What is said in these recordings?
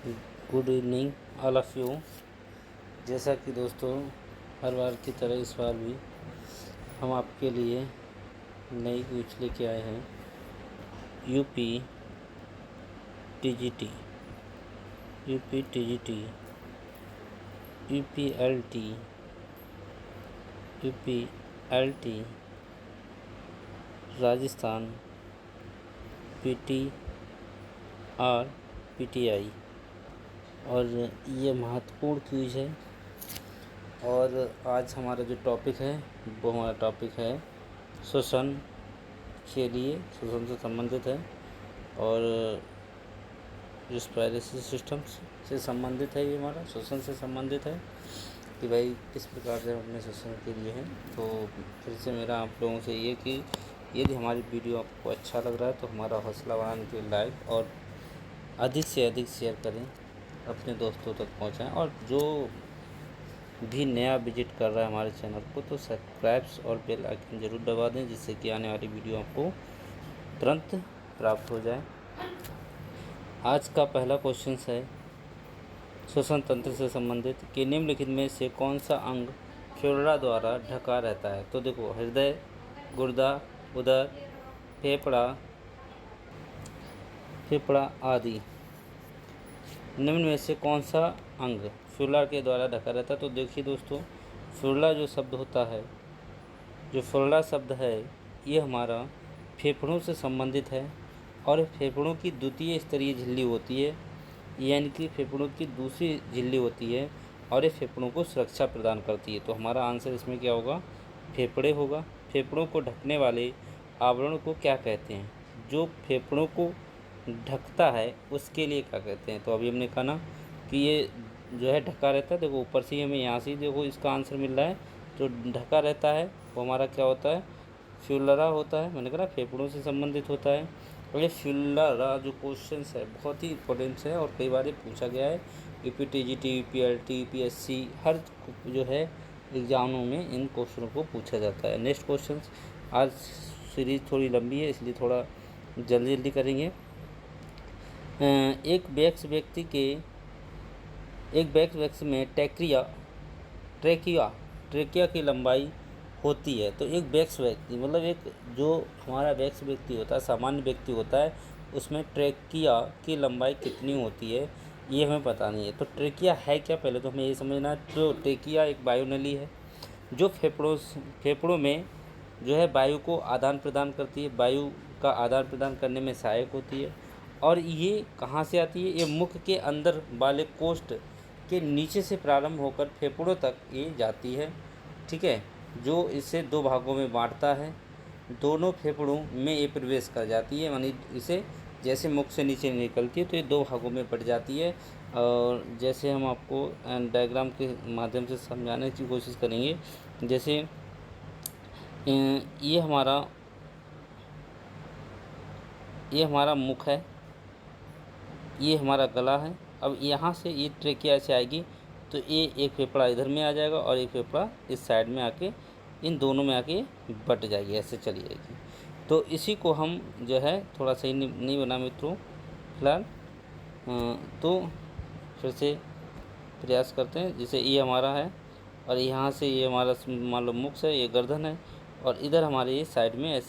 Good evening all of you. जैसा कि दोस्तों हर बार की तरह इस बार भी हम आपके लिए नई क्विज लेके आए हैं। UP TGT, UP TGT, UP LT, UP LT, Rajasthan, PT और पीटीआई। और ये महत्वपूर्ण क्विज है। और आज हमारा जो टॉपिक है वो हमारा टॉपिक है शोषण के लिए, शोषण से संबंधित है और रिस्पायरेटरी सिस्टम से संबंधित है। ये हमारा शोषण से संबंधित है कि भाई किस प्रकार से हम अपने शोषण के लिए हैं। तो फिर से मेरा आप लोगों से ये कि यदि हमारी वीडियो आपको अच्छा लग रहा है तो हमारा हौसला बढ़ाने के लिए लाइक और अधिक से अधिक शेयर करें, अपने दोस्तों तक पहुंचाएं। और जो भी नया विजिट कर रहा है हमारे चैनल को तो सब्सक्राइब्स और बेल आइकन ज़रूर दबा दें, जिससे कि आने वाली वीडियो आपको तुरंत प्राप्त हो जाए। आज का पहला क्वेश्चन है श्वसन तंत्र से संबंधित कि निम्नलिखित में से कौन सा अंग फ्लोरा द्वारा ढका रहता है। तो देखो, हृदय, गुर्दा, उदर, फेफड़ा आदि। निम्न में से कौन सा अंग फ्लोरा के द्वारा ढका रहता है। तो देखिए दोस्तों, फ्लोरा जो शब्द होता है, जो फ्लोरा शब्द है, ये हमारा फेफड़ों से संबंधित है और फेफड़ों की द्वितीय स्तरीय झिल्ली होती है, यानी कि फेफड़ों की दूसरी झिल्ली होती है और ये फेफड़ों को सुरक्षा प्रदान करती है। तो हमारा आंसर इसमें क्या होगा, फेफड़े होगा। फेफड़ों को ढकने वाले आवरण को क्या कहते हैं, जो फेफड़ों को ढकता है उसके लिए क्या कहते हैं। तो अभी हमने कहा ना कि ये जो है ढका रहता है। देखो ऊपर से ही हमें यहाँ से देखो इसका आंसर मिल रहा है, जो ढका रहता है वो हमारा क्या होता है, फ्लोरा होता है। मैंने कहा फेफड़ों से संबंधित होता है। और ये फ्लोरा जो क्वेश्चन है बहुत ही इंपॉर्टेंट है और कई बार ये पूछा गया है। यूपी टीजीटी, यूपीएलटी, यूपीएससी हर जो है एग्जामों में इन क्वेश्चनों को पूछा जाता है। नेक्स्ट क्वेश्चन, आज सीरीज़ थोड़ी लंबी है इसलिए थोड़ा जल्दी जल्दी करेंगे। एक वैक्स में ट्रेकिया की लंबाई होती है। तो एक वैक्स व्यक्ति मतलब एक जो हमारा वैक्स व्यक्ति होता है, सामान्य व्यक्ति होता है, उसमें ट्रेकिया की लंबाई कितनी होती है ये हमें पता नहीं है। तो ट्रेकिया है क्या, पहले तो हमें ये समझना है। तो ट्रेकिया एक वायुनली है जो फेफड़ों में जो है वायु को आदान प्रदान करती है, वायु का आदान प्रदान करने में सहायक होती है। और ये कहाँ से आती है, ये मुख के अंदर वाले कोष्ठ के नीचे से प्रारंभ होकर फेफड़ों तक ये जाती है, ठीक है, जो इसे दो भागों में बांटता है। दोनों फेफड़ों में ये प्रवेश कर जाती है, यानी इसे जैसे मुख से नीचे निकलती है तो ये दो भागों में बट जाती है। और जैसे हम आपको डायग्राम के माध्यम से समझाने की कोशिश करेंगे। जैसे ये हमारा मुख है, ये हमारा गला है। अब यहाँ से ये ट्रेकिया से आएगी तो ये एक फेफड़ा इधर में आ जाएगा और एक फेफड़ा इस साइड में आके इन दोनों में आके बट जाएगी, ऐसे चली जाएगी। तो इसी को हम जो है थोड़ा सही नहीं बना मित्रों फिलहाल, तो फिर से प्रयास करते हैं। जैसे ये हमारा है और यहाँ से ये हमारा मान लो मुख है, ये गर्दन है और इधर हमारे ये साइड में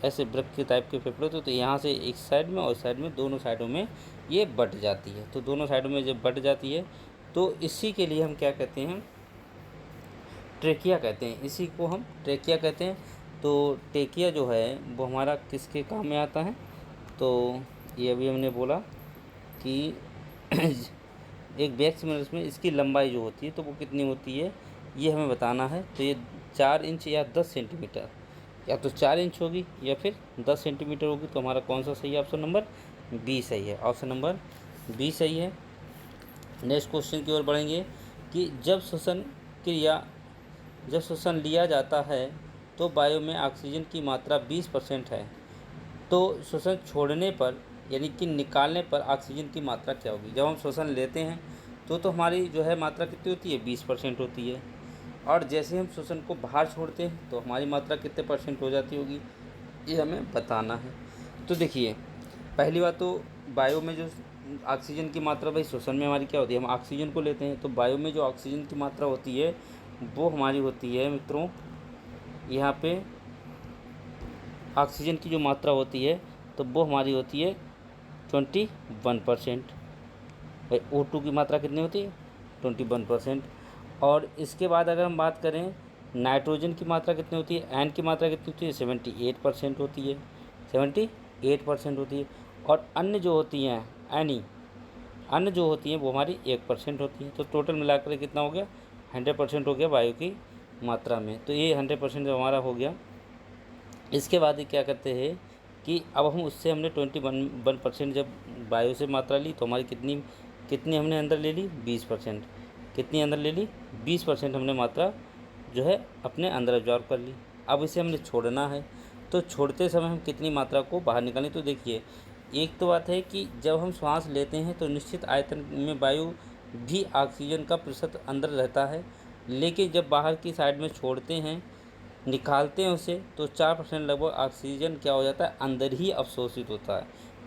ऐसे वृक्क के टाइप के फेफड़े होते। तो यहाँ से एक साइड में और साइड में दोनों साइडों में ये बट जाती है। तो दोनों साइडों में जब बट जाती है तो इसी के लिए हम क्या कहते हैं, ट्रेकिया कहते हैं। इसी को हम ट्रेकिया कहते हैं। तो ट्रेकिया जो है वो हमारा किसके काम में आता है, तो ये अभी हमने बोला कि एक वैक्स में इसमें इसकी लंबाई जो होती है तो वो कितनी होती है ये हमें बताना है। तो ये 4 इंच या 10 सेंटीमीटर, या तो 4 इंच होगी या फिर 10 सेंटीमीटर होगी। तो हमारा कौन सा सही है, ऑप्शन नंबर बी सही है, ऑप्शन नंबर बी सही है। नेक्स्ट क्वेश्चन की ओर बढ़ेंगे कि जब श्वसन लिया जाता है तो वायु में ऑक्सीजन की मात्रा 20% है। तो श्वसन छोड़ने पर यानी कि निकालने पर ऑक्सीजन की मात्रा क्या होगी। जब हम श्वसन लेते हैं तो हमारी जो है मात्रा कितनी होती है, 20% होती है। और जैसे हम श्वसन को बाहर छोड़ते हैं तो हमारी मात्रा कितने % हो जाती होगी, ये हमें बताना है। तो देखिए, पहली बात तो वायु में जो ऑक्सीजन की मात्रा भाई श्वसन में हमारी क्या होती है, हम ऑक्सीजन को लेते हैं, तो वायु में जो ऑक्सीजन की मात्रा होती है वो हमारी होती है मित्रों, यहाँ पे ऑक्सीजन की जो मात्रा होती है तो वो हमारी होती है 21%। भाई O2 की मात्रा कितनी होती है 21%। और इसके बाद अगर हम बात करें नाइट्रोजन की मात्रा कितनी होती है, N की मात्रा कितनी होती है 78% होती है, 78% होती है। और अन्य जो होती हैं अन्य जो होती हैं वो हमारी 1% होती हैं। तो टोटल मिलाकर कितना हो गया 100% हो गया वायु की मात्रा में। तो ये 100% जो हमारा हो गया। इसके बाद ये क्या करते हैं कि अब हम उससे हमने 21% जब वायु से मात्रा ली तो हमारी कितनी हमने अंदर ले ली 20%। कितनी अंदर ले ली 20% हमने मात्रा जो है अपने अंदर एब्जॉर्ब कर ली। अब इसे हमने छोड़ना है, तो छोड़ते समय हम कितनी मात्रा को बाहर निकालें। तो देखिए एक तो बात है कि जब हम श्वास लेते हैं तो निश्चित आयतन में वायु भी ऑक्सीजन का प्रतिशत अंदर रहता है, लेकिन जब बाहर की साइड में छोड़ते हैं निकालते हैं उसे तो 4% लगभग ऑक्सीजन क्या हो जाता है अंदर ही अवशोषित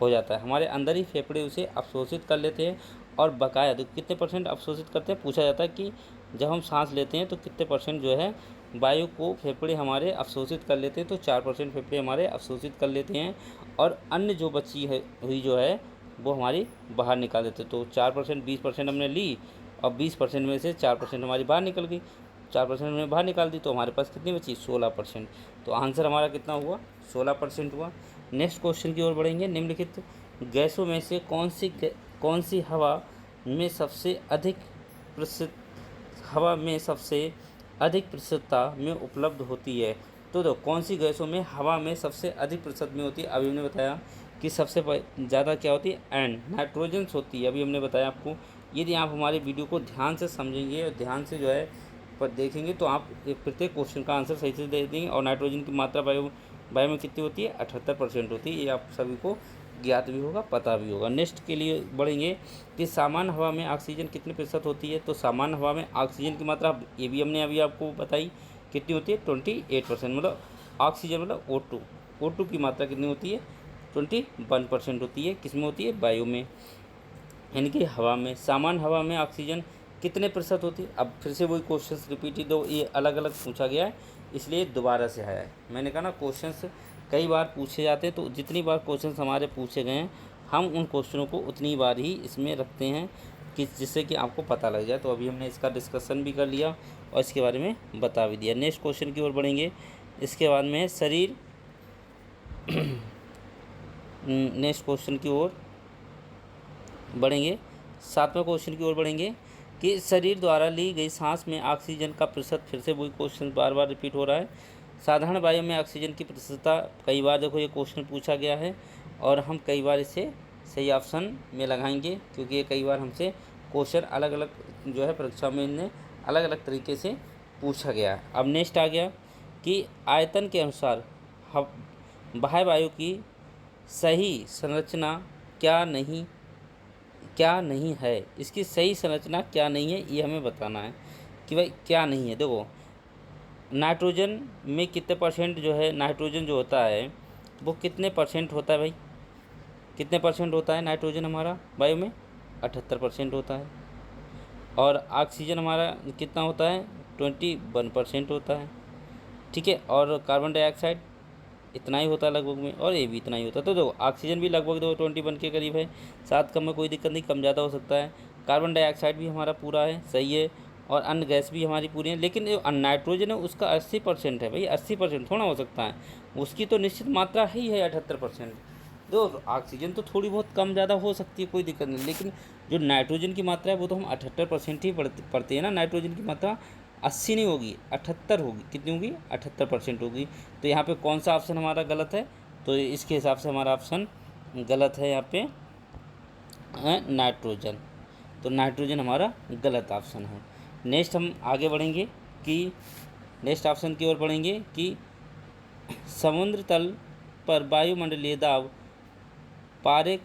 हो जाता है, हमारे अंदर ही फेफड़े उसे अवशोषित कर लेते हैं। और बकाया तो कितने % अवशोषित करते हैं, पूछा जाता है कि जब हम सांस लेते हैं तो कितने % जो है वायु को फेफड़े हमारे अवशोषित कर लेते हैं। तो 4% फेफड़े हमारे अवशोषित कर लेते हैं और अन्य जो बची हुई जो है वो हमारी बाहर निकाल देते हैं। तो 4% 20% हमने ली और 20% में से 4% हमारी बाहर निकल गई, 4% हमने बाहर निकाल दी, तो हमारे पास कितनी बची 16%। तो आंसर हमारा कितना हुआ 16% हुआ। नेक्स्ट क्वेश्चन की ओर बढ़ेंगे। निम्नलिखित गैसों में से कौन सी हवा में सबसे अधिक प्रतिशतता में उपलब्ध होती है। तो कौन सी गैसों में हवा में सबसे अधिक प्रतिशत में होती है। अभी हमने बताया कि सबसे ज़्यादा क्या होती है एंड नाइट्रोजन होती है। अभी हमने बताया आपको। यदि आप हमारे वीडियो को ध्यान से समझेंगे और ध्यान से जो है पर देखेंगे तो आप प्रत्येक क्वेश्चन का आंसर सही से दे देंगे। और नाइट्रोजन की मात्रा वायु में कितनी होती है 78% होती है। ये आप सभी को ज्ञात भी होगा, पता भी होगा। नेक्स्ट के लिए बढ़ेंगे कि सामान्य हवा में ऑक्सीजन कितने प्रतिशत होती है। तो सामान्य हवा में ऑक्सीजन की मात्रा ये भी हमने अभी आपको बताई कितनी होती है 28%। मतलब ऑक्सीजन मतलब O2 की मात्रा कितनी होती है 21% होती है। किस में होती है वायु में, यानी कि हवा में। सामान्य हवा में ऑक्सीजन कितने प्रतिशत होती है। अब फिर से वही क्वेश्चंस रिपीटेड हो, ये अलग अलग पूछा गया है इसलिए दोबारा से आया है। मैंने कहा ना क्वेश्चंस कई बार पूछे जाते हैं, तो जितनी बार क्वेश्चंस हमारे पूछे गए हैं हम उन क्वेश्चनों को उतनी बार ही इसमें रखते हैं कि जिससे कि आपको पता लग जाए। तो अभी हमने इसका डिस्कशन भी कर लिया और इसके बारे में बता भी दिया। नेक्स्ट क्वेश्चन की ओर बढ़ेंगे। इसके बाद में शरीर नेक्स्ट क्वेश्चन की ओर बढ़ेंगे, 7वें क्वेश्चन की ओर बढ़ेंगे कि शरीर द्वारा ली गई सांस में ऑक्सीजन का प्रतिशत। फिर से वही क्वेश्चन बार बार रिपीट हो रहा है। साधारण वायु में ऑक्सीजन की प्रतिशतता कई बार देखो ये क्वेश्चन पूछा गया है और हम कई बार इसे सही ऑप्शन में लगाएंगे क्योंकि ये कई बार हमसे क्वेश्चन अलग अलग जो है परीक्षा में इन्हें अलग अलग तरीके से पूछा गया है। अब नेक्स्ट आ गया कि आयतन के अनुसार बाह्य वायु की सही संरचना क्या नहीं है। इसकी सही संरचना क्या नहीं है ये हमें बताना है कि भाई क्या नहीं है। देखो नाइट्रोजन में कितने % जो है नाइट्रोजन जो होता है वो कितने % होता है भाई, कितने % होता है नाइट्रोजन हमारा वायु में 78% होता है। और ऑक्सीजन हमारा कितना होता है 21% होता है, ठीक है। और कार्बन डाइऑक्साइड इतना ही होता है लगभग में, और ये भी इतना ही होता है। तो देखो ऑक्सीजन भी लगभग 21 के करीब है, 7 कम में कोई दिक्कत नहीं, कम ज़्यादा हो सकता है। कार्बन डाइऑक्साइड भी हमारा पूरा है, सही है। और अन्य गैस भी हमारी पूरी है। लेकिन जो नाइट्रोजन है उसका 80% है भाई, 80% थोड़ा हो सकता है, उसकी तो निश्चित मात्रा ही है 78%। दो ऑक्सीजन तो थोड़ी बहुत कम ज़्यादा हो सकती है, कोई दिक्कत नहीं, लेकिन जो नाइट्रोजन की मात्रा है वो तो हम 78% ही पढ़ते हैं ना। नाइट्रोजन की मात्रा 80 नहीं होगी 78 होगी। कितनी होगी 78% होगी। तो यहाँ पे कौन सा ऑप्शन हमारा गलत है, तो इसके हिसाब से हमारा ऑप्शन गलत है यहाँ पे नाइट्रोजन। तो नाइट्रोजन हमारा गलत ऑप्शन है। नेक्स्ट हम आगे बढ़ेंगे कि नेक्स्ट ऑप्शन की ओर बढ़ेंगे कि समुद्र तल पर वायुमंडलीय दाब पारे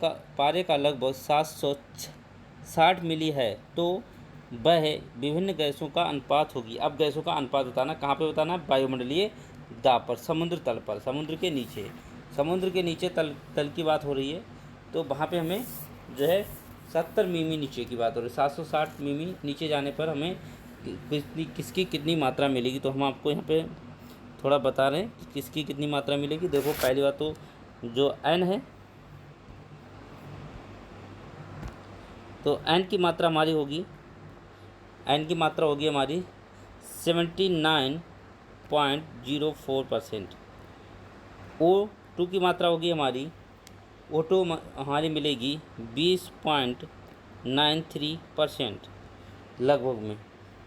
का लगभग 760 मिली है, तो वह विभिन्न गैसों का अनुपात होगी। अब गैसों का अनुपात बताना, कहाँ पे बताना है वायुमंडलीय दाब पर, समुद्र तल पर, समुद्र के नीचे तल की बात हो रही है। तो वहाँ पे हमें जो है 70 मिमी नीचे की बात हो रही है, 760 मिमी नीचे जाने पर हमें किसकी कितनी मात्रा मिलेगी। तो हम आपको यहाँ पे थोड़ा बता रहे हैं किसकी कितनी मात्रा मिलेगी। देखो पहली बात तो जो n है, तो n की मात्रा हमारी होगी, n की मात्रा होगी हमारी 79.04%। O2 की मात्रा होगी हमारी, O2 हमारी मिलेगी 20.93% लगभग में।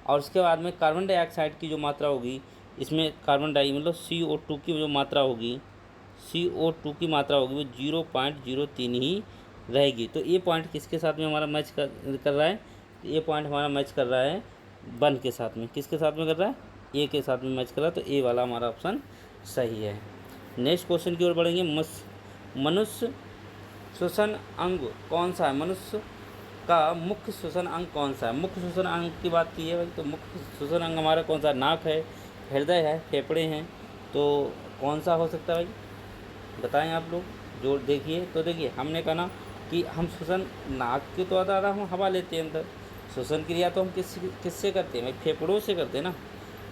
और उसके बाद में कार्बन डाइऑक्साइड की जो मात्रा होगी, इसमें कार्बन डाई मतलब CO2 की जो मात्रा होगी, CO2 की मात्रा होगी वो 0.03 ही रहेगी। तो ये पॉइंट किसके साथ में हमारा मैच कर रहा है, तो ये पॉइंट हमारा मैच कर रहा है 1 के साथ में। किसके साथ में कर रहा है, ए के साथ में मैच कर रहा है, तो ए वाला हमारा ऑप्शन सही है। नेक्स्ट क्वेश्चन की ओर बढ़ेंगे। मनुष्य श्वसन अंग कौन सा है, मनुष्य का मुख्य श्वसन अंग कौन सा है। मुख्य श्वसन अंग की बात की है भाई, तो मुख्य श्वसन अंग हमारा कौन सा, नाक है, हृदय है, फेफड़े हैं, तो कौन सा हो सकता है भाई, बताएं आप लोग जो देखिए। तो देखिए हमने कहा ना कि हम श्वसन नाक के तो द्वारा हम हवा लेते हैं अंदर, श्वसन क्रिया तो हम किससे करते हैं भाई, फेफड़ों से करते हैं ना,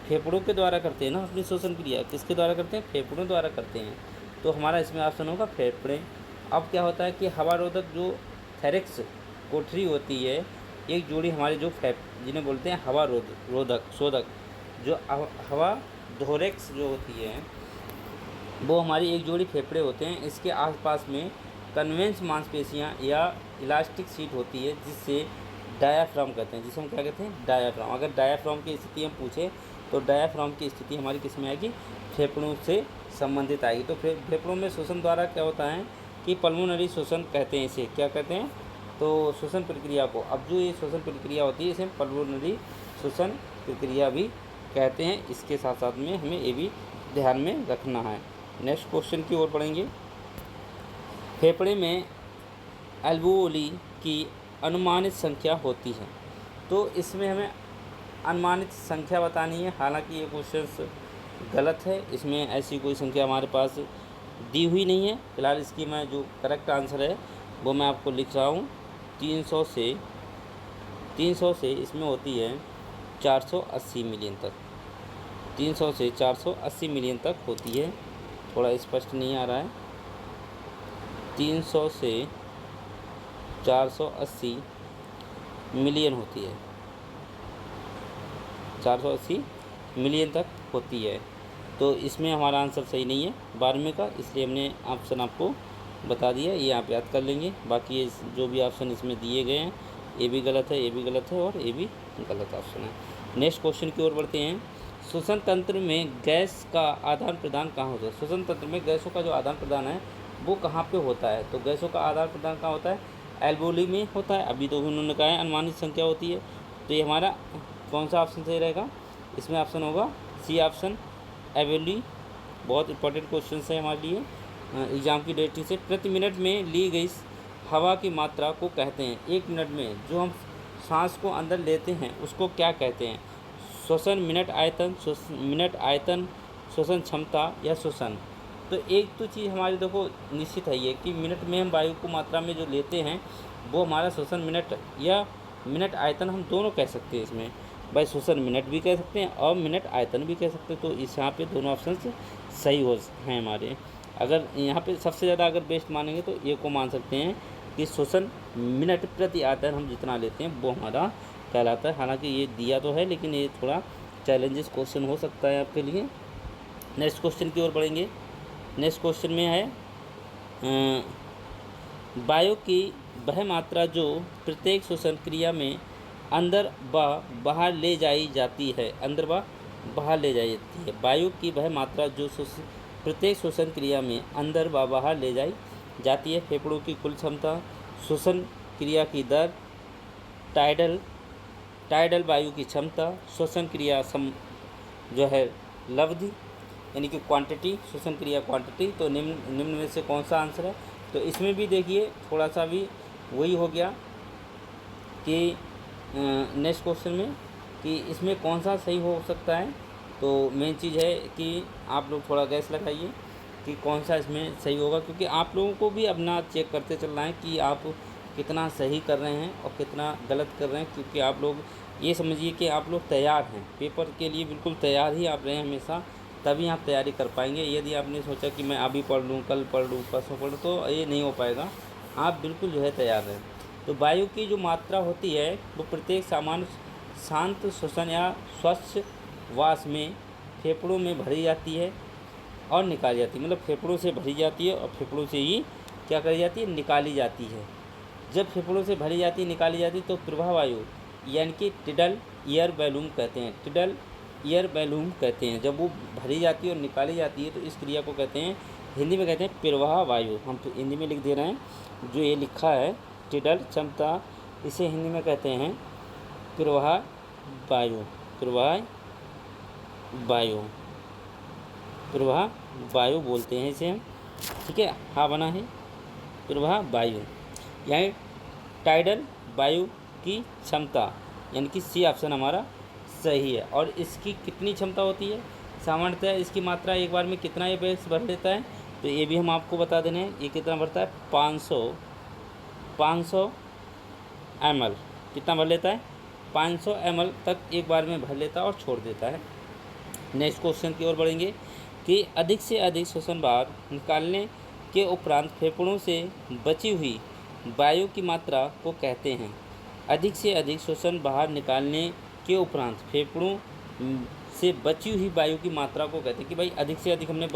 फेफड़ों के द्वारा करते हैं ना अपनी श्वसन क्रिया, किसके द्वारा करते हैं, फेफड़ों द्वारा करते हैं। तो हमारा इसमें ऑप्शन होगा फेफड़े। अब क्या होता है कि हवा रोधक जो थैरेक्स कोठरी होती है, एक जोड़ी हमारी जो जिन्हें बोलते हैं हवा रोधक शोधक, जो हवा थोरेक्स जो होती है वो हमारी एक जोड़ी फेफड़े होते हैं। इसके आसपास में कन्वेंस मांसपेशियां या इलास्टिक सीट होती है जिससे डायाफ्राम कहते हैं, जिसे हम क्या कहते हैं, डायाफ्राम। अगर डायाफ्राम की स्थिति हम पूछें तो डायाफ्राम की स्थिति हमारी किस में आएगी, फेफड़ों से संबंधित आएगी। तो फेफड़ों में श्वसन द्वारा क्या होता है कि पल्मोनरी श्वसन कहते हैं, इसे क्या कहते हैं, तो श्वसन प्रक्रिया को। अब जो ये श्वसन प्रक्रिया होती है इसे पल्मोनरी श्वसन प्रक्रिया भी कहते हैं। इसके साथ साथ में हमें ये भी ध्यान में रखना है। नेक्स्ट क्वेश्चन की ओर बढ़ेंगे। फेफड़े में एल्वोली की अनुमानित संख्या होती है, तो इसमें हमें अनुमानित संख्या बतानी है। हालांकि ये क्वेश्चन गलत है, इसमें ऐसी कोई संख्या हमारे पास दी हुई नहीं है। फिलहाल इसकी मैं जो करेक्ट आंसर है वो मैं आपको लिख रहा हूँ। 300 से इसमें होती है 480 मिलियन तक, 300 से 480 मिलियन तक होती है। थोड़ा स्पष्ट नहीं आ रहा है। 300 से 480 मिलियन होती है, 480 मिलियन तक होती है। तो इसमें हमारा आंसर सही नहीं है 12वें का, इसलिए हमने ऑप्शन आपको बता दिया, ये आप याद कर लेंगे। बाकी ये जो भी ऑप्शन इसमें दिए गए हैं ये भी गलत है, ये भी गलत है और ये भी गलत ऑप्शन है। नेक्स्ट क्वेश्चन की ओर बढ़ते हैं। श्वसन तंत्र में गैस का आदान प्रदान कहाँ होता है। श्वसन तंत्र में गैसों का जो आदान प्रदान है वो कहाँ पे होता है, तो गैसों का आदान प्रदान कहाँ होता है, एल्वोली में होता है। अभी तो उन्होंने कहा है अनुमानित संख्या होती है, तो ये हमारा कौन सा ऑप्शन सही रहेगा, इसमें ऑप्शन होगा सी ऑप्शन, एल्वोली। बहुत इंपॉर्टेंट क्वेश्चन है हमारे लिए एग्ज़ाम की दृष्टि से। प्रति मिनट में ली गई हवा की मात्रा को कहते हैं, 1 मिनट में जो हम सांस को अंदर लेते हैं उसको क्या कहते हैं, श्वसन, मिनट आयतन, श्वसन क्षमता या श्वसन। तो एक तो चीज़ हमारी देखो निश्चित है ये कि मिनट में हम वायु को मात्रा में जो लेते हैं वो हमारा श्वसन मिनट या मिनट आयतन हम दोनों कह सकते हैं। इसमें भाई श्वसन मिनट भी कह सकते हैं और मिनट आयतन भी कह सकते हैं। तो इस यहाँ पे दोनों ऑप्शन सही हो हैं हमारे। अगर यहाँ पे सबसे ज़्यादा अगर बेस्ट मानेंगे तो ये को मान सकते हैं कि श्वसन मिनट प्रति आयतन हम जितना लेते हैं वो हमारा कहलाता है। हालांकि ये दिया तो है लेकिन ये थोड़ा चैलेंजेस क्वेश्चन हो सकता है आपके लिए। नेक्स्ट क्वेश्चन की ओर बढ़ेंगे। नेक्स्ट क्वेश्चन में है वायु की वह मात्रा जो प्रत्येक श्वसन क्रिया में अंदर व बाहर ले जाई जाती है, अंदर व बाहर ले जाई जाती है। वायु की वह मात्रा जो प्रत्येक श्वसन क्रिया में अंदर व बाहर ले जाई जाती है। फेफड़ों की कुल क्षमता, श्वसन क्रिया की दर, टाइडल वायु की क्षमता, श्वसन क्रिया जो है लब्धि यानी कि क्वांटिटी, श्वसन क्रिया क्वांटिटी। तो निम्न में से कौन सा आंसर है, तो इसमें भी देखिए थोड़ा सा भी वही हो गया कि नेक्स्ट क्वेश्चन में कि इसमें कौन सा सही हो सकता है। तो मेन चीज़ है कि आप लोग थोड़ा गैस लगाइए कि कौन सा इसमें सही होगा, क्योंकि आप लोगों को भी अपना चेक करते चलना है कि आप कितना सही कर रहे हैं और कितना गलत कर रहे हैं, क्योंकि आप लोग ये समझिए कि आप लोग तैयार हैं, पेपर के लिए बिल्कुल तैयार ही आप रहें हमेशा, तभी आप तैयारी कर पाएंगे। यदि आपने सोचा कि मैं अभी पढ़ लूँ, कल पढ़ लूँ, परसों पढ़ लूँ, तो ये नहीं हो पाएगा। आप बिल्कुल जो है तैयार रहें। तो वायु की जो मात्रा होती है वो प्रत्येक सामान्य शांत श्वसन या स्वच्छ वास में फेफड़ों में भरी जाती है और निकाली जाती है। मतलब फेफड़ों से भरी जाती है और फेफड़ों से ही क्या करी जाती है, निकाली जाती है। जब फेफड़ों से भरी जाती है, निकाली जाती है, तो प्रवाह वायु यानी कि टिडल एयर बैलूम कहते हैं, टिडल एयर बैलूम कहते हैं। जब वो भरी जाती है और निकाली जाती है तो इस क्रिया को कहते हैं, हिंदी में कहते हैं प्रवाह वायु। हम तो हिंदी में लिख दे रहे हैं, जो ये लिखा है टिडल क्षमता, इसे हिंदी में कहते हैं प्रवाह वायु, प्रवाह वायु, प्रवाह वायु बोलते हैं इसे हम। ठीक है, हाँ बना है प्रवाह वायु, यानी टाइडल वायु की क्षमता, यानी कि सी ऑप्शन हमारा सही है। और इसकी कितनी क्षमता होती है, सामान्यतः इसकी मात्रा एक बार में कितना ये बैग्स भर लेता है, तो ये भी हम आपको बता देने हैं। ये कितना भरता है, 500 ml कितना भर लेता है, 500 ml तक एक बार में भर लेता है और छोड़ देता है। नेक्स्ट क्वेश्चन की ओर बढ़ेंगे कि अधिक से अधिक श्वसन बाहर निकालने के उपरांत फेफड़ों से बची हुई वायु की मात्रा को कहते हैं। अधिक से अधिक श्वसन बाहर निकालने के उपरांत फेफड़ों से बची हुई वायु की मात्रा को कहते हैं कि भाई अधिक से अधिक हमने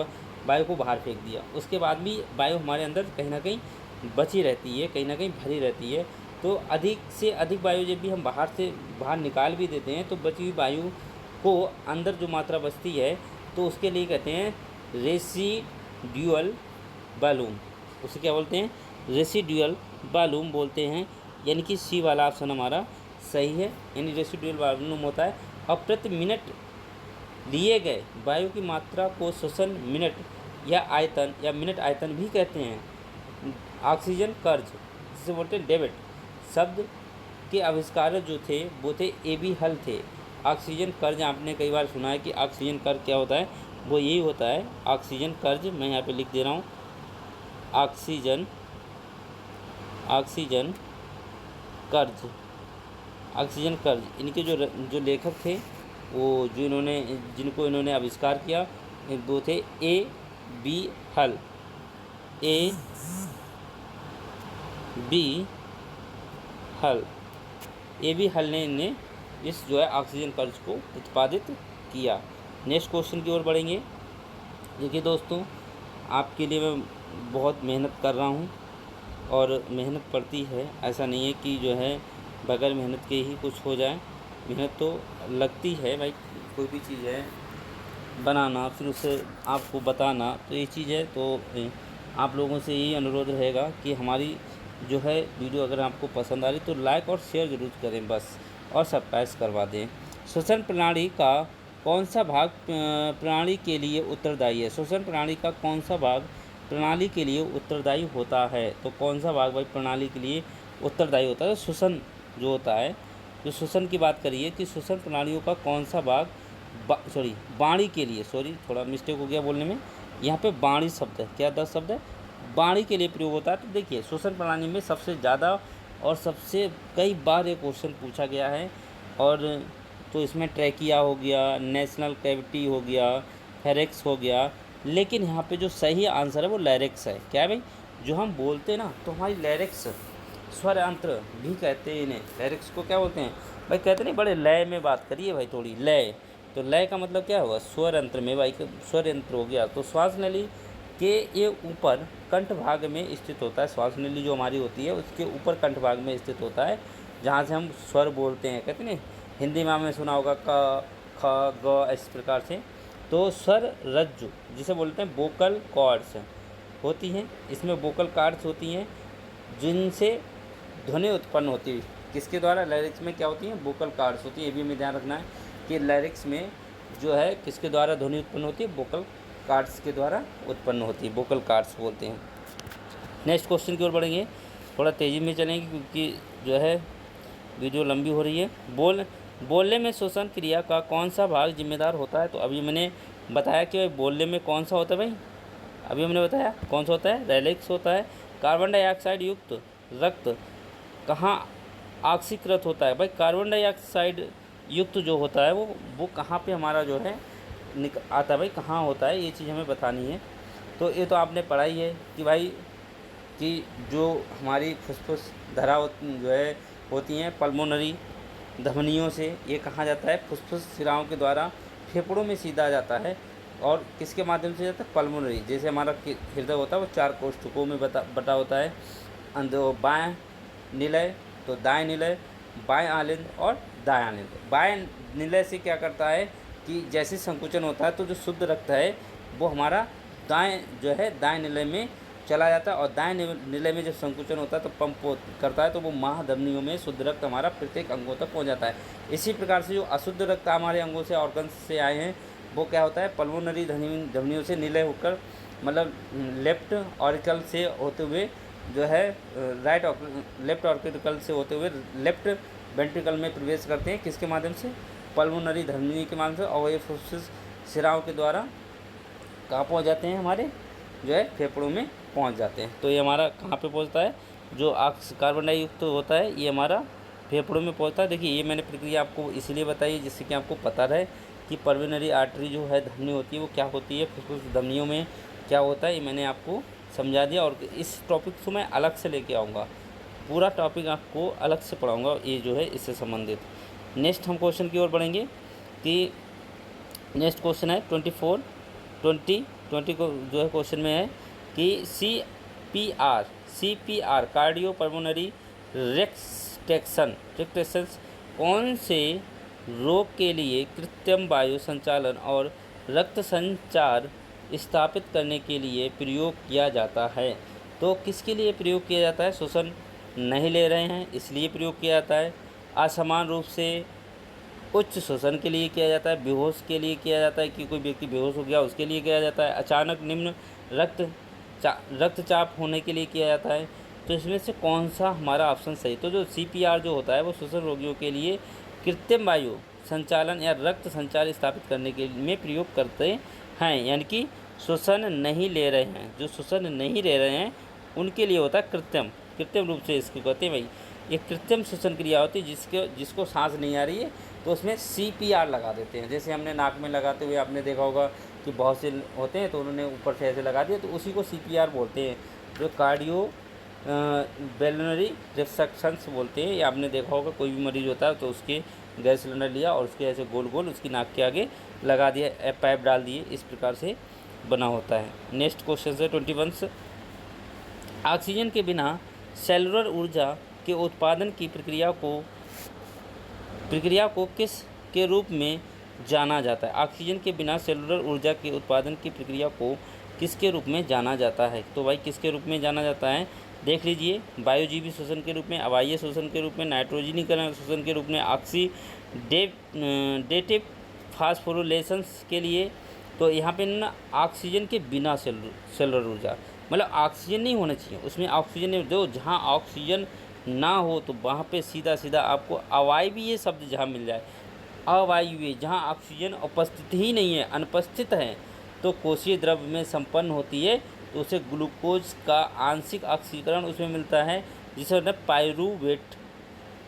वायु को बाहर फेंक दिया, उसके बाद भी वायु हमारे अंदर कहीं ना कहीं बची रहती है, कहीं ना कहीं भरी रहती है। तो अधिक से अधिक वायु जब भी हम बाहर निकाल भी देते हैं तो बची हुई वायु को अंदर जो मात्रा बचती है तो उसके लिए कहते हैं रेसिड्यूअल वॉल्यूम। उसे क्या बोलते हैं, रेसिड्यूअल वॉल्यूम बोलते हैं, यानी कि सी वाला ऑप्शन हमारा सही है। यानी रेसिड्यूअल वॉल्यूम होता है और प्रति मिनट लिए गए वायु की मात्रा को श्वसन मिनट या आयतन या मिनट आयतन भी कहते हैं। ऑक्सीजन कर्ज जिसे बोलते हैं डेविड शब्द के आविष्कारक जो थे वो थे AB हल थे। ऑक्सीजन कर्ज आपने कई बार सुना है कि ऑक्सीजन कर्ज क्या होता है, वो यही होता है ऑक्सीजन कर्ज। मैं यहाँ पे लिख दे रहा हूँ ऑक्सीजन कर्ज, ऑक्सीजन कर्ज। इनके जो लेखक थे वो जिनको इन्होंने आविष्कार किया वो थे AB हल, AB हल ने इन्हें इस जो है ऑक्सीजन कर्ज को उत्पादित किया। नेक्स्ट क्वेश्चन की ओर बढ़ेंगे। देखिए दोस्तों, आपके लिए मैं बहुत मेहनत कर रहा हूँ और मेहनत पड़ती है, ऐसा नहीं है कि जो है बगैर मेहनत के ही कुछ हो जाए। मेहनत तो लगती है भाई, कोई भी चीज़ है बनाना फिर उसे आपको बताना, तो ये चीज़ है। तो आप लोगों से यही अनुरोध रहेगा कि हमारी जो है वीडियो अगर आपको पसंद आ रही तो लाइक और शेयर ज़रूर करें बस, और सब्सक्राइब करवा दें। श्वसन प्रणाली का कौन सा भाग प्रणाली के लिए उत्तरदायी है, श्वसन प्रणाली का कौन सा भाग प्रणाली के लिए उत्तरदायी होता है, तो कौन सा भाग भाई प्रणाली के लिए उत्तरदायी होता है। श्वसन जो होता है, जो श्वसन की बात करिए कि श्वसन प्रणालियों का कौन सा भाग वाणी के लिए, थोड़ा मिस्टेक हो गया बोलने में, यहाँ पे वाणी शब्द है, क्या 10 शब्द है, वाणी के लिए प्रयोग होता है। तो देखिए श्वसन प्रणाली में सबसे ज़्यादा और सबसे कई बार ये क्वेश्चन पूछा गया है, और तो इसमें ट्रैकिया हो गया, नेशनल कैविटी हो गया, फेरेक्स हो गया, लेकिन यहाँ पे जो सही आंसर है वो लैरिक्स है। क्या है भाई, जो हम बोलते हैं ना तो हमारी लैरिक्स, स्वर यंत्र भी कहते हैं इन्हें, लैरिक्स को क्या बोलते हैं भाई, कहते नहीं बड़े लय में बात करिए भाई, थोड़ी लय। तो लय का मतलब क्या हुआ, स्वर यंत्र में भाई, स्वर यंत्र हो गया। तो श्वास नली के ये ऊपर कंठ भाग में स्थित होता है, श्वास नली जो हमारी होती है उसके ऊपर कंठ भाग में स्थित होता है, जहाँ से हम स्वर बोलते हैं। कहते नहीं हिंदी में हमने सुना होगा क ख ग, इस प्रकार से। तो स्वर रज्जु जिसे बोलते हैं वोकल कॉर्ड्स होती हैं, इसमें वोकल कॉर्ड्स होती हैं जिनसे ध्वनि उत्पन्न होती है। किसके द्वारा, लैरिक्स में क्या होती हैं, वोकल कॉर्ड्स होती है। ये भी हमें ध्यान रखना है कि लैरिक्स में जो है किसके द्वारा ध्वनि उत्पन्न होती है, वोकल कॉर्ड्स के द्वारा उत्पन्न होती है, वोकल कॉर्ड्स बोलते हैं। नेक्स्ट क्वेश्चन की ओर बढ़ेंगे, थोड़ा तेज़ी में चलेंगे क्योंकि जो है वीडियो लंबी हो रही है। बोलने में श्वसन क्रिया का कौन सा भाग जिम्मेदार होता है, तो अभी मैंने बताया कि बोलने में कौन सा होता है भाई, अभी हमने बताया कौन सा होता है, लैरिक्स होता है। कार्बन डाइऑक्साइड युक्त रक्त कहाँ ऑक्सीकृत होता है? भाई कार्बन डाइऑक्साइड युक्त जो होता है वो कहाँ पे हमारा जो है आता है भाई, कहाँ होता है, ये चीज़ हमें बतानी है। तो ये तो आपने पढ़ा ही है कि भाई कि जो हमारी फुसफुस धरा जो है होती हैं पल्मोनरी धमनियों से, ये कहाँ जाता है? फुसफुस शिराओं के द्वारा फेफड़ों में सीधा जाता है। और किसके माध्यम से जाता है? पल्मोनरी। जैसे हमारा हृदय होता है वो 4 कोष्ठकों में बटा होता है। बाएं निलय, तो दाएं निलय, बाएं आलिंद और दाएं आलिंद। बाएं निलय से क्या करता है कि जैसे संकुचन होता है तो जो शुद्ध रक्त है वो हमारा दाएं जो है दाएं निलय में चला जाता है, और दाएं निलय में जब संकुचन होता है तो पंप करता है, तो वो महाधमनियों में शुद्ध रक्त हमारा प्रत्येक अंगों तक पहुंच जाता है। इसी प्रकार से जो अशुद्ध रक्त हमारे अंगों से ऑर्गन्स से आए हैं वो क्या होता है? पल्मोनरी धमनियों से निलय होकर, मतलब लेफ्ट ऑरिकल से होते हुए जो है लेफ्ट ऑर्टिकल से होते हुए लेफ्ट वेंट्रिकल में प्रवेश करते हैं। किसके माध्यम से? पल्मोनरी धमनी के माध्यम से। और ये फुसफुस शिराओं के द्वारा कहाँ पहुँच जाते हैं? हमारे जो है फेफड़ों में पहुँच जाते हैं। तो ये हमारा कहाँ पे पहुँचता है? जो कार्बन डाइयुक्त होता है ये हमारा फेफड़ों में पहुँचता है। देखिए ये मैंने प्रक्रिया आपको इसलिए बताई जिससे कि आपको पता रहे कि पल्मोनरी आर्टरी जो है धमनी होती है वो क्या होती है, फुसफुस धमनियों में क्या होता है, ये मैंने आपको समझा दिया। और इस टॉपिक को मैं अलग से लेके आऊँगा, पूरा टॉपिक आपको अलग से पढ़ाऊँगा ये जो है इससे संबंधित। नेक्स्ट हम क्वेश्चन की ओर बढ़ेंगे कि नेक्स्ट क्वेश्चन है 20 को जो है क्वेश्चन में है कि CPR कार्डियो पल्मोनरी रेस्ट्रिक्शन कौन से रोग के लिए कृत्रिम वायु संचालन और रक्त संचार स्थापित करने के लिए प्रयोग किया जाता है? तो किसके लिए प्रयोग किया जाता है? श्वसन नहीं ले रहे हैं इसलिए प्रयोग किया जाता है। असमान रूप से उच्च श्वसन के लिए किया जाता है। बेहोश के लिए किया जाता है कि कोई व्यक्ति बेहोश हो गया उसके लिए किया जाता है। अचानक निम्न रक्तचाप होने के लिए किया जाता है। तो इसमें से कौन सा हमारा ऑप्शन सही? तो जो CPR जो होता है वो श्वसन रोगियों के लिए कृत्रिम वायु संचालन या रक्त संचार स्थापित करने के में प्रयोग करते हैं, यानी कि श्वसन नहीं ले रहे हैं, जो श्वसन नहीं ले रहे हैं उनके लिए होता है कृत्रिम रूप से इसको कहते हैं भाई। ये कृत्रिम श्वसन क्रिया होती है जिसको सांस नहीं आ रही है तो उसमें CPR लगा देते हैं। जैसे हमने नाक में लगाते हुए आपने देखा होगा कि बहुत से होते हैं तो उन्होंने ऊपर से ऐसे लगा दिया, तो उसी को CPR बोलते हैं, जो कार्डियो पल्मोनरी रिस्ट्रिक्शंस बोलते हैं। ये आपने देखा होगा कोई भी मरीज़ होता है तो उसके गैस सिलेंडर लिया और उसके ऐसे गोल गोल उसकी नाक के आगे लगा दिया, पाइप डाल दिए, इस प्रकार से बना होता है। नेक्स्ट क्वेश्चन है 21। ऑक्सीजन के बिना सेलुलर ऊर्जा के उत्पादन की प्रक्रिया को किस के रूप में जाना जाता है? ऑक्सीजन के बिना सेलुलर ऊर्जा के उत्पादन की प्रक्रिया को किसके रूप में जाना जाता है? तो भाई किसके रूप में जाना जाता है? देख लीजिए, वायुजीवी श्वसन के रूप में, अवायवीय श्वसन के रूप में, नाइट्रोजनीकरण श्वसन के रूप में, ऑक्सीडेटिव फास्फोरिलेशंस के लिए। तो यहाँ पे ना ऑक्सीजन के बिना सेलुलर ऊर्जा, मतलब ऑक्सीजन नहीं होना चाहिए उसमें, ऑक्सीजन नहीं, जो जहाँ ऑक्सीजन ना हो तो वहाँ पे सीधा आपको अवायवीय शब्द जहाँ मिल जाए, अवायवीय जहाँ ऑक्सीजन उपस्थित ही नहीं है, अनुपस्थित है, तो कोशीय द्रव्य में संपन्न होती है, तो उसे ग्लूकोज का आंशिक ऑक्सीकरण उसमें मिलता है, जिसे पाइरूवेट,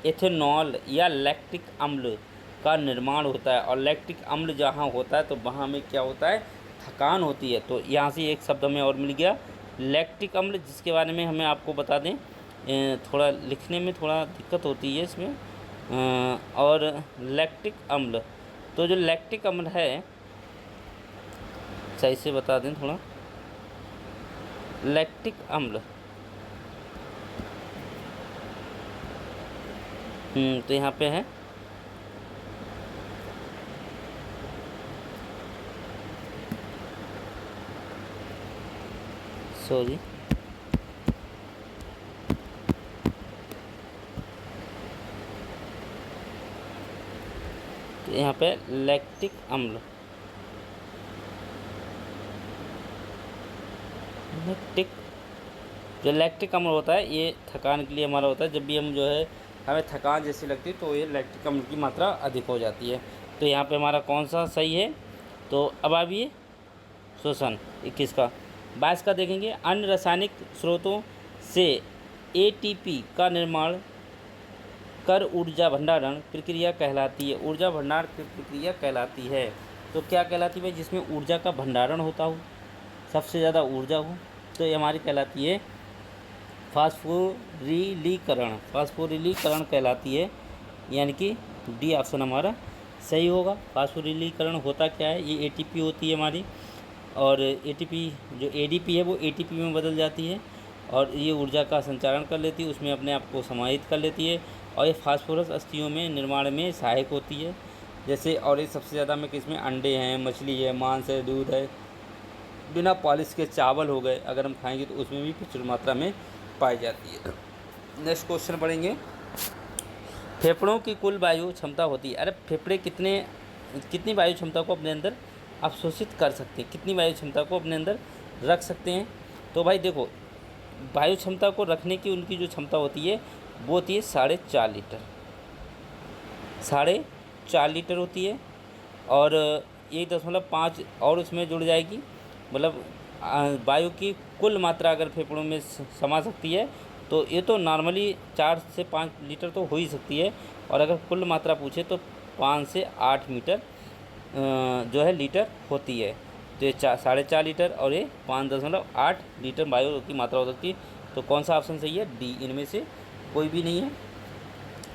एथेनॉल या लैक्टिक अम्ल का निर्माण होता है। और लैक्टिक अम्ल जहाँ होता है तो वहाँ में क्या होता है? थकान होती है। तो यहाँ से एक शब्द हमें और मिल गया, लैक्टिक अम्ल, जिसके बारे में हमें आपको बता दें, थोड़ा लिखने में थोड़ा दिक्कत होती है इसमें। और लैक्टिक अम्ल, तो जो लैक्टिक अम्ल है, सही से बता दें थोड़ा, लैक्टिक अम्ल, तो यहाँ पे है सॉरी, तो यहाँ पे लैक्टिक अम्ल, जो लैक्टिक अम्ल होता है ये थकान के लिए हमारा होता है। जब भी हम जो है हमें थकान जैसी लगती है तो ये लैक्टिक अम्ल की मात्रा अधिक हो जाती है। तो यहाँ पे हमारा कौन सा सही है? तो अब आप ये शोषण 21 का 22 का देखेंगे, अन्य रासायनिक स्रोतों से ATP का निर्माण कर ऊर्जा भंडारण प्रक्रिया कहलाती है। ऊर्जा भंडारण प्रक्रिया कहलाती है तो क्या कहलाती है भाई? जिसमें ऊर्जा का भंडारण होता हो, सबसे ज़्यादा ऊर्जा हो, तो ये हमारी कहलाती है फास्फोरिलीकरण। फास्फोरिलीकरण कहलाती है, यानी कि डी ऑप्शन हमारा सही होगा। फास्फोरिलीकरण होता क्या है? ये एटीपी होती है हमारी, और एटीपी जो एडीपी है वो एटीपी में बदल जाती है और ये ऊर्जा का संचारण कर लेती है, उसमें अपने आप को समाहित कर लेती है और ये फास्फोरस अस्थियों में निर्माण में सहायक होती है। जैसे और ये सबसे ज़्यादा में किसमें? अंडे हैं, मछली है, मांस है, दूध है, बिना पॉलिश के चावल हो गए, अगर हम खाएंगे तो उसमें भी प्रचुर मात्रा में पाई जाती है। नेक्स्ट क्वेश्चन पढ़ेंगे। फेफड़ों की कुल वायु क्षमता होती है। अरे फेफड़े कितनी वायु क्षमता को अपने अंदर अवशोषित कर सकते हैं, कितनी वायु क्षमता को अपने अंदर रख सकते हैं? तो भाई देखो, वायु क्षमता को रखने की उनकी जो क्षमता होती है वो होती है 4.5 लीटर, 4.5 लीटर होती है। और 1.5 और उसमें जुड़ जाएगी, मतलब वायु की कुल मात्रा अगर फेफड़ों में समा सकती है तो ये तो नॉर्मली 4 से 5 लीटर तो हो ही सकती है, और अगर कुल मात्रा पूछे तो 5 से 8 मीटर जो है लीटर होती है। तो ये 4.5 लीटर और ये 5.8 लीटर वायु की मात्रा हो सकती है। तो कौन सा ऑप्शन सही है? डी, इनमें से कोई भी नहीं है।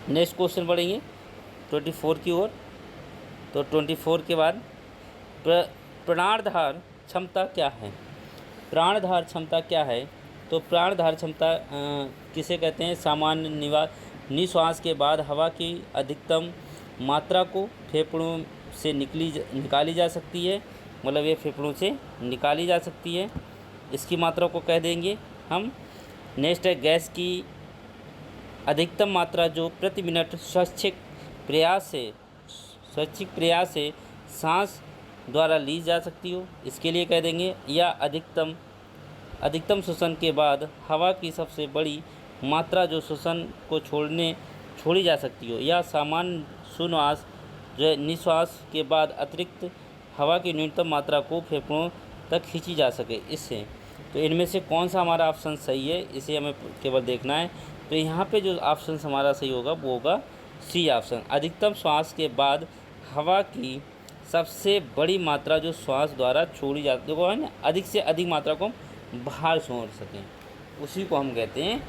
नेक्स्ट क्वेश्चन पढ़ेंगे 24 की ओर। तो 24 के बाद प्राणधार क्षमता क्या है? प्राणधार क्षमता क्या है? तो प्राणधार क्षमता किसे कहते हैं? सामान्य निश्वास के बाद हवा की अधिकतम मात्रा को फेफड़ों से निकाली जा सकती है, मतलब ये फेफड़ों से निकाली जा सकती है, इसकी मात्रा को कह देंगे हम। नेक्स्ट है गैस की अधिकतम मात्रा जो प्रति मिनट स्वैच्छिक प्रयास से सांस द्वारा ली जा सकती हो, इसके लिए कह देंगे। या अधिकतम श्वसन के बाद हवा की सबसे बड़ी मात्रा जो श्वसन को छोड़ी जा सकती हो, या सामान्य सुनवास जो है निश्वास के बाद अतिरिक्त हवा की न्यूनतम मात्रा को फेफड़ों तक खींची जा सके, इससे। तो इनमें से कौन सा हमारा ऑप्शन सही है, इसे हमें केवल देखना है। तो यहाँ पे जो ऑप्शन हमारा सही होगा वो होगा सी ऑप्शन। अधिकतम श्वास के बाद हवा की सबसे बड़ी मात्रा जो श्वास द्वारा छोड़ी जाती है ना, अधिक से अधिक मात्रा को हम बाहर छोड़ सकें, उसी को हम कहते हैं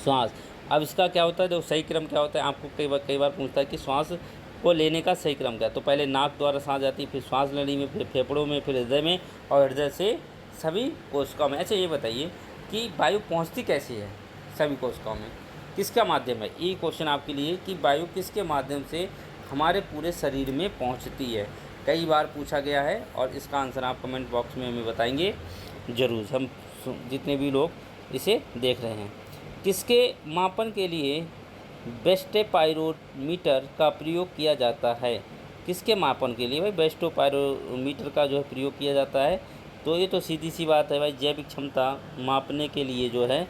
श्वास। अब इसका क्या होता है? देखो सही क्रम क्या होता है, आपको कई बार पूछता है कि श्वास को लेने का सही क्रम क्या है। तो पहले नाक द्वारा सांस जाती है, फिर श्वास नली में, फिर फेफड़ों में, फिर हृदय में, और हृदय से सभी कोशिकाओं में। अच्छा ये बताइए कि वायु पहुंचती कैसे है सभी कोशिकाओं में, किसका माध्यम है? ये क्वेश्चन आपके लिए कि वायु किसके माध्यम से हमारे पूरे शरीर में पहुंचती है, कई बार पूछा गया है, और इसका आंसर आप कमेंट बॉक्स में हमें बताएंगे ज़रूर, हम जितने भी लोग इसे देख रहे हैं। किसके मापन के लिए बेस्टोपायरोमीटर का प्रयोग किया जाता है? किसके मापन के लिए भाई बेस्टोपायरोमीटर का जो है प्रयोग किया जाता है? तो ये तो सीधी सी बात है भाई, जैविक क्षमता मापने के लिए जो है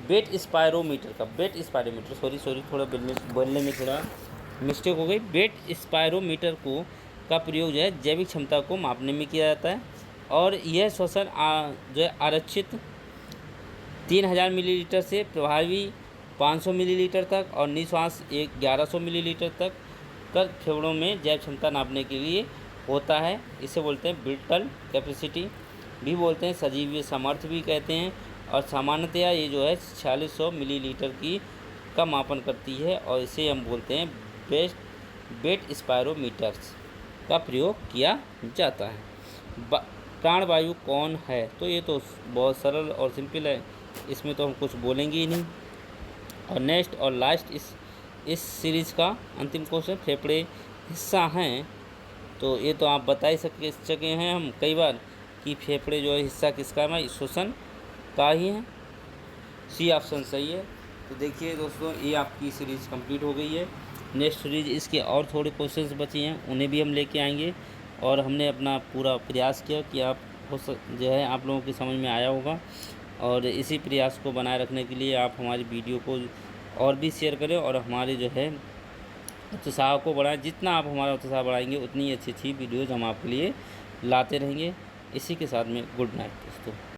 बेट स्पायरोमीटर सॉरी थोड़ा बोलने में थोड़ा मिस्टेक हो गई। बेट स्पायरोमीटर का प्रयोग जो है जैविक क्षमता को मापने में किया जाता है, और यह श्वसन जो है आरक्षित 3000 मिलीलीटर से प्रभावी 500 मिलीलीटर तक, और निश्वास 1100 मिलीलीटर तक कर फेफड़ों में जैव क्षमता नापने के लिए होता है। इसे बोलते हैं विटल कैपेसिटी भी बोलते हैं, सजीवीय सामर्थ्य भी कहते हैं, और सामान्यतया ये जो है 4600 मिलीलीटर का मापन करती है, और इसे हम बोलते हैं बेट स्पायरोमीटर्स का प्रयोग किया जाता है। प्राणवायु कौन है? तो ये तो बहुत सरल और सिंपल है, इसमें तो हम कुछ बोलेंगे ही नहीं। और नेक्स्ट और लास्ट इस सीरीज़ का अंतिम क्वेश्चन, फेफड़े हिस्सा हैं? तो ये तो आप बता ही सके हैं हम कई बार कि फेफड़े जो है हिस्सा किसका है? श्वसन का ही है, सी ऑप्शन सही है। तो देखिए दोस्तों, ये आपकी सीरीज़ कंप्लीट हो गई है। नेक्स्ट सीरीज़ इसके और थोड़े क्वेश्चंस बचे हैं, उन्हें भी हम लेके आएंगे, और हमने अपना पूरा प्रयास किया कि जो है आप लोगों की समझ में आया होगा। और इसी प्रयास को बनाए रखने के लिए आप हमारी वीडियो को और भी शेयर करें, और हमारे जो है उत्साह को बढ़ाएं। जितना आप हमारा उत्साह बढ़ाएंगे उतनी अच्छी वीडियोज़ हम आपके लिए लाते रहेंगे। इसी के साथ में गुड नाइट दोस्तों।